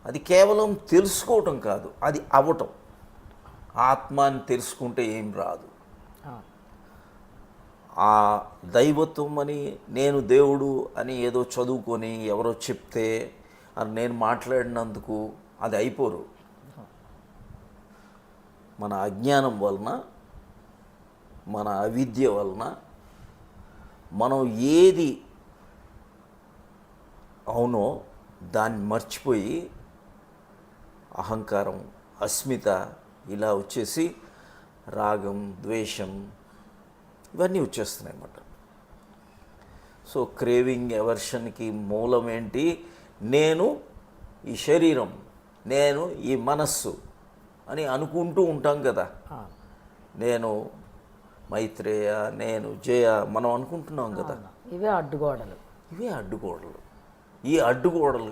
అది కేవలం తెలుసుకోవటం కాదు, అది అవ్వటం. ఆత్మని తెలుసుకుంటే ఏం రాదు. ఆ దైవత్వం అని, నేను దేవుడు అని ఏదో చదువుకొని ఎవరో చెప్తే అని నేను మాట్లాడినందుకు అది అయిపోరు. మన అజ్ఞానం వలన, మన అవిద్య వలన మనం ఏది అవునో దాన్ని మర్చిపోయి అహంకారం, అస్మిత ఇలా వచ్చేసి రాగం, ద్వేషం ఇవన్నీ వచ్చేస్తున్నాయి అన్నమాట. సో క్రేవింగ్, ఎవర్షన్కి మూలం ఏంటి? నేను ఈ శరీరం, నేను ఈ మనస్సు అని అనుకుంటూ ఉంటాం కదా. నేను మైత్రేయ, నేను జయ, మనం అనుకుంటున్నాం కదా. ఇవే అడ్డుగోడలు. ఈ అడ్డుగోడలు